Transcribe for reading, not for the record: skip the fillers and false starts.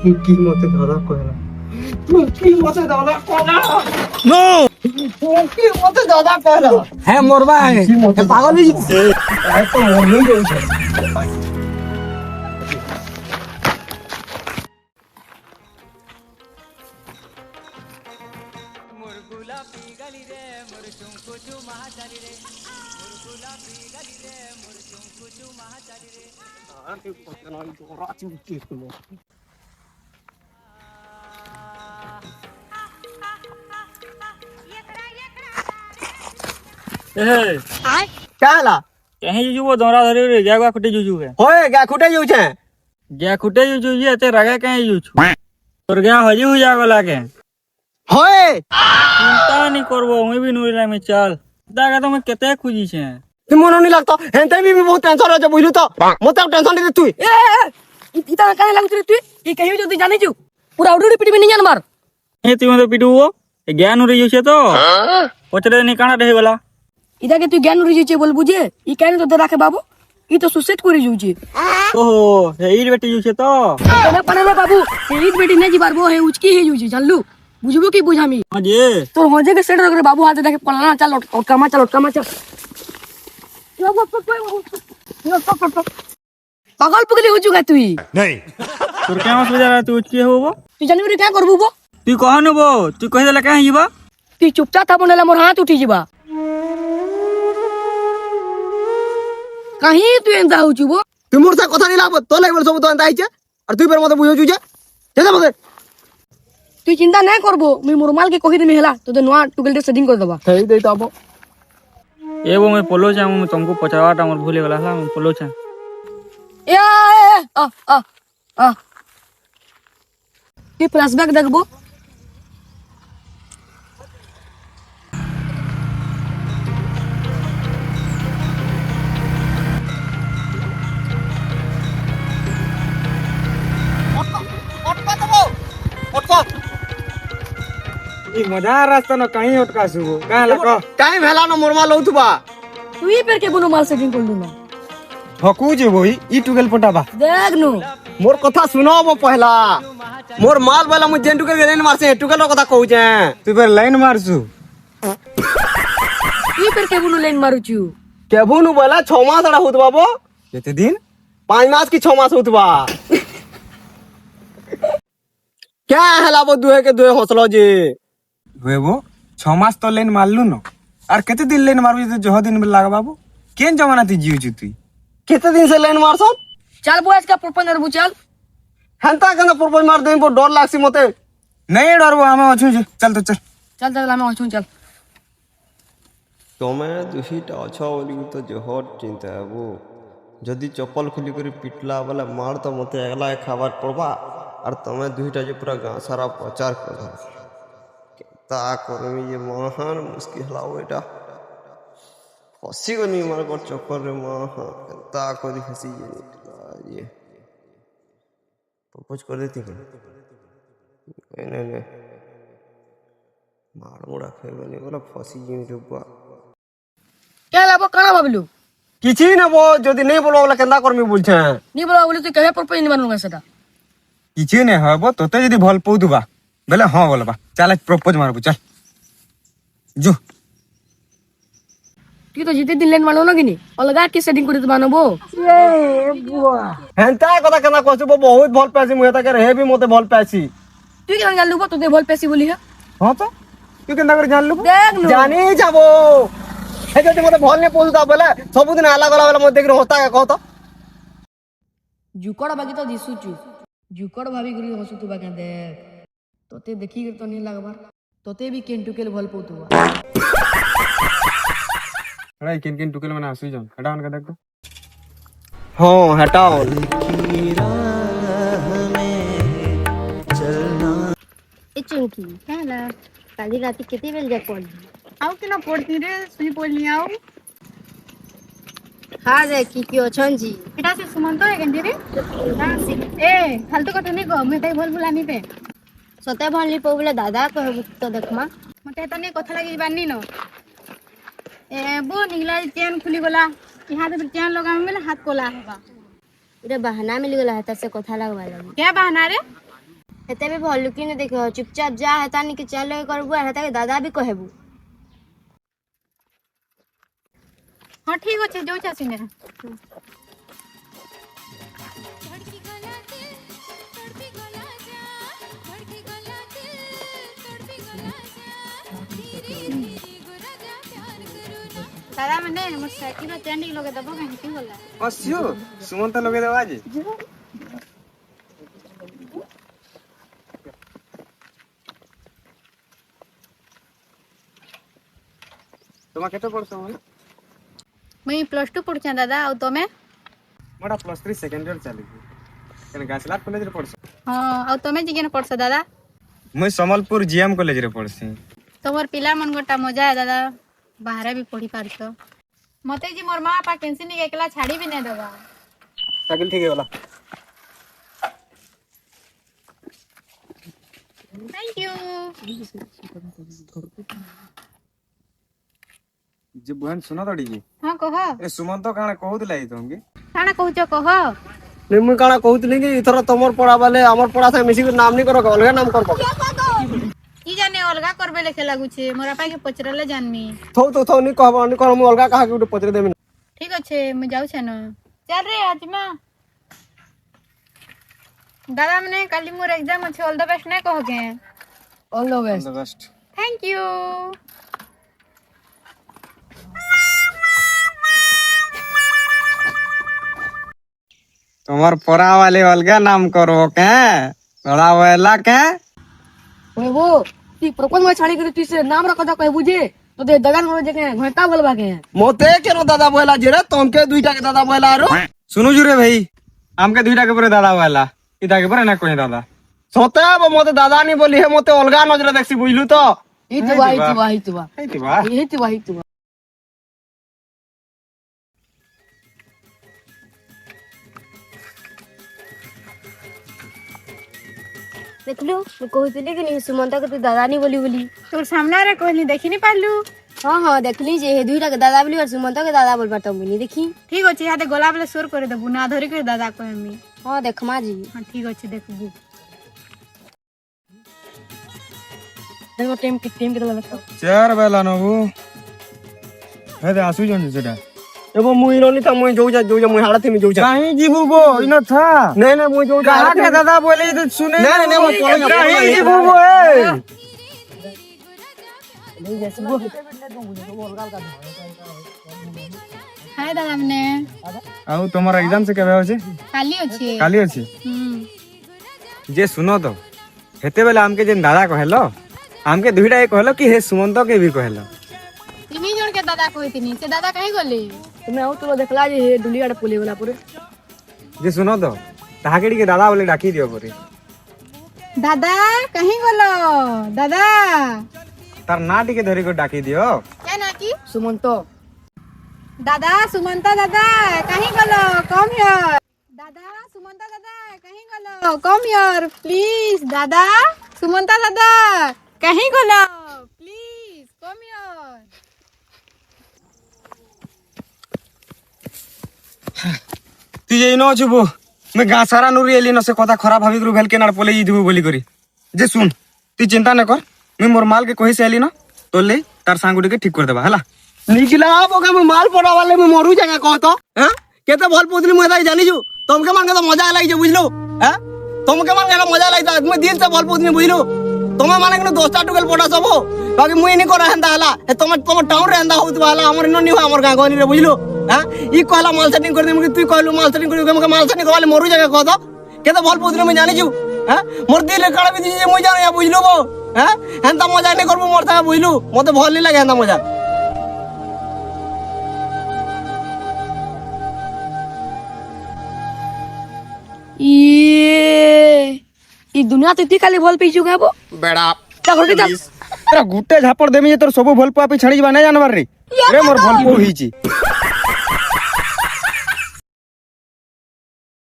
কি মতে দাদা কইলা কি মতে দাদা কইলা নো কি মতে দাদা কইলা হ্যাঁ মরবা পাগল হয়ে গেছে এত মনে গেছে काला कहीं जुजू दोरा धरे रे गया खुटे जुजू के होए गा खुटे जाउ छे गया खुटे जुजू ये ते रगा कहीं जुजू और गया हजी हो जागो लागे होए चिंता नहीं करबो मैं भी नुरीला में चल दागा तो मैं केते खुजी छे तू मनो नहीं लगता हेंते भी बहुत टेंशन रह बुझलु तो मते टेंशन दे तू ए इता काहे लागु रे तू ई कहियो जदी जानि छु पूरा उडुडी पिटी में नहीं जान मार ए तू तो पिटुओ ए गया नुरी जुछे तो पचरे नहीं काना रहे वाला इदा के तू ज्ञान उरी जे बोल बुझे ई काहे तो राखे बाबू ई तो सुसेट करी जुछे ओहो हे ई बेटी जुछे तो ना पने ना बाबू ई बेटी ने जी बारबो है उचकी है जुछे जानलू बुझबो की बुझामी हां जी तो होजे के सेट रे बाबू हाथ देखे पलना चल और कामा चल पागल पगली हो चुका तू नहीं तोर क्या मत बजा तू उचकी होबो तू जानि रे क्या करबू बो तू कहनबो तू कह देला काहे जीवा तू चुपचाप था बनेला मोर हाथ उठी जीबा कहीं तू एंदा हो चुबो तू मोर से কথা নিলা তো লাগবে সব তো এন্তা আইছে আর তুই বের মতে বুঝাউছু যে যেতে মতে তুই চিন্তা না করবো মুই মোর মাল के কহি দেমি হেলা তো নোয়া টুকেল সেটিং করে দেবা হেই দেই তো ए वो मैं पोलो चा मैं तुमको पचावाटा मोर भूले वाला था मैं पोलो चा ए आ आ आ ये फ्लैशबैक देखबो ई मजा रास्ता न कहीं अटका सुबो कहां लको टाइम हेला न मोरमा लौथबा तू ही पेर के बोनो माल सेटिंग कर लूना ठकू जे बोई ई टुगेल पटाबा देख नु मोर কথা सुनाबो पहला मोर माल वाला मु जेंटू के लेन मारसे टुकेल কথা कहू जे तू पर लाइन मारसु ई पेर के बोनो लाइन मारू छु केबू नु बोला 6 मास अड़ा होतबा बो केते दिन 5 मास की 6 मास होतबा क्या हेला बो दुहे के दुहे हौसलो जे वेबो 6 मास तो लाइन मारलु न और केते दिन लाइन मारबी तो जह दिन में लाग बाबू केन जमाना ती जीव छु तू कितने दिन से लेन मारसो चल बॉयज का प्रपंच करबू चल हंता कना प्रपोज मार देम बो डर लागसी मते नहीं डरबो हम अछु चल तो चल चल चल हम अछु चल तमे दुहीटा अच्छा बोली तो जहर चिंता हेबो जदि चप्पल खुली कर पिटला बोले मार तो मते अगला खाबार पड़बा और तमे दुहीटा जो पूरा गांव सारा प्रचार कर ता करमी ये महान मुश्किल हलाओ एटा फसी गनी मार को चक्कर रे महा ता करी फसी ये प्रपोज कर देती को नहीं मार मुड़ा खेबनी बोला फसी ये डुबा क्या लाबो काना बाबलू किछि न बो जदि नहीं बोलो वाला केंदा करमी बोलछे नी बोला बोले तू कहे प्रपंच नहीं मानूंगा सेटा किछि ने हबो तोते जदी भल पउदबा बेले हां बोलबा चल प्रपोज मारबो चल जो तू तो जीते दिन लेन मानो ना किनी अलगा के सेटिंग कर मानबो ए बुआ हेंता कथा केना कहछु बो बहुत भल पैसी मुहे तक रे भी मते भल पैसी तू के जान लूबो तो दे बोल पैसी बोली है हां तो तू केंदा कर जान लबो देख नु जानी जाबो हे जदि मते भल ने पोलता बोले सब दिन आला गला वाला मते देख होता का कहतो जुकड़ बाकी तो दिसु छु जुकड़ भाभी गुरी हसु तू बाके देख तोते देखी तो नहीं लगबार तोते भी केन टुकेल भल पउतुवा अरे किन टुकेल मने आसु जन हटा उनका देख तो हां हटाओ ए चुंकी काला काली राती केते बेल जा पड़ आउ कि ना पड़ती रे सुई पड़नी आउ हां रे की अछन जी एटा से सुमंत है केंदी रे ए फालतू कथा नहीं कह मैं ताई भल भुलानी पे सते भनली पबले दादा कहबु तो देखमा मते त नहीं कथा लगी बानी न ए बो निगला चेन खुली गला कि हाथ में चेन लगा में हाथ कोला होगा इरे बहाना मिल गेला हता से कथा लगवा लगी क्या बहाना रे हेते भी भल लुकी ने देखो चुपचाप जा हेता नि के चल करबू और हेता के दादा भी कहबू। हाँ ठीक अच्छे जो सिने दादा मैंने मोर साइकिल रो चैन लगे दबो कहीं की बोला हसियो सुमंत लगे देवा आज तुम केते पढ़छो मुई +2 पढ़छा दादा और तमे मोटा +3 सेकेंड ईयर चली कने गाछला कॉलेज रे पढ़छो। हाँ और तमे जिगेन पढ़छ दादा मुई समलपुर जीएम कॉलेज रे पढ़सी। तोमर पिला मन गोटा मजा है दादा बाहर भी पढ़ी पारछ मते जी मोर मां पापा कैंसिल नहीं एकला छाड़ी भी नहीं देबा साइकिल ठीक है वाला थैंक यू जे बहन सुना तड़ी जी हाँ कह ए सुमंत काणे कहउतला ई तुमके काना कहूछ कह नहीं मुई काना कहूतली कि इथर तमर पड़ा वाले हमर पड़ा से मिसी के नाम नहीं करो अलग नाम करबो की जाने अलगा करबे लेखे लागू छे मोरा पाके पचरले जानमी थौ नहीं कहबो नहीं कर मु अलगा कहा के पचरे देमी ठीक अच्छे मैं जाऊ छे न चल रे आजमा दादा मने काली मोर एग्जाम अच्छे ऑल द बेस्ट नहीं कह के all the best. The best. Thank you तुम्हार परा वाले अलगा नाम करो के बड़ा वाला के ओए वो ती प्रपंच में छाड़ी करे ती से नाम रखो दा कहबू जे तो दे दगान करे जे के घंटा बोलबा के मोते केनो दादा बोला जे रे तुमके दुईटा के दादा बोला रो सुनु जुरे भाई हमके दुईटा के परे दादा वाला इदा के परे ना कोई दादा सोते अब मोते दादा नहीं बोली है मोते अलगा नजर देखसी बुझलू तो ई तो भाई तो भाई तो ए ती बा यही तो भाई तो देखलु मैं कहतली कि नहीं सुमंत के तू दादा नहीं बोली बोली। तोर सामने रे कहली देखी नहीं पालू हाँ हाँ देखली जे हे दुईटा के दादा बोली और सुमंत के दादा बोल पाता नहीं देखी। ठीक अच्छे हाथे गला बेले सोर करे देबू ना धरी के दादा कहमी हाँ देखमा जी हाँ ठीक अच्छे देखबू देखो टीम के तो लगता चार बेला नबु हे दे आसु जन जेटा एबो मुई रोनी त मुई जो जा मुई हालत में जो जा कहीं जीबू बो इनो था नहीं नहीं मुई जो जा कहा के दादा बोले तो सुने नहीं नहीं मुई चलो कहीं जीबू बो ए हाय दादा मने आउ तुम्हारा एग्जाम से केबे होचे काली अच्छे काली अछि जे सुनो तो हेते बेला हमके जे दादा कहलो हमके दुईटा एक कहलो कि हे सुमंत के भी कहलो तिमी जण के दादा कहतिनी से दादा कहीं गले तुम्हें आउ तो देखला जे हे डुलिया रे पुले वाला पूरे जे सुनो तो ताहाकेड़ी के दादा बोले डाकी दियो परे दादा कहीं गलो दादा तार नाटी के धरी को डाकी दियो क्या ना की सुमंत दादा सुमंता दादा कहीं गलो कम हियर दादा सुमंता दादा कहीं गलो कम हियर प्लीज दादा सुमंता दादा कहीं गलो प्लीज कम हियर তুই যাই ন অছুবো মই গা সারা নুরি এলি ন সে কথা খারাপ ভাবি গরু ভেলকে নাড় পলে ই দিবু বলি করি যে শুন তুই চিন্তা না কর মই মোর মাল के কহি সে এলি ন তোলে তার সাঙ্গুটিকে ঠিক করে দেবা হলা निकला बोके मैं माल पड़ा वाले में मरू जाएगा कह तो हैं केते भल पुतली मैं दाई जानी छु तुमके मान के तो मजा लागी जे बुझलो हैं तुमके मान के मजा लागी मैं दिल से भल पुतली बुझलो तुम माने कि दोस्ता टुकल पड़ा सब बाकी मुई नहीं करा हंदा हला तुम तुम टाउन रे हंदा होत वाला हमर न नहीं हमर गांव गनी रे बुझलो हैं ई कहला माल सेटिंग कर दे मुके तू कहलु माल सेटिंग कर दे माल सेटिंग वाले मरू जाएगा कह तो केते भल पुतली मैं जानी छु हैं मोर दिल काला भी जे मुई जाने बुझलो बो हैं हंदा मजा नहीं करबो मोर ता बुझलु मते भल नहीं लागे हंदा मजा ई दुनिया तो इतनी काली बोल पे चुका है वो বেড়া चल हो जा এরা গুটে ঝাপড় দেমি যে তোর সবু ভলপো আপি ছাড়ি যাবা না জানবার রে রে মোর ভলপো হইছি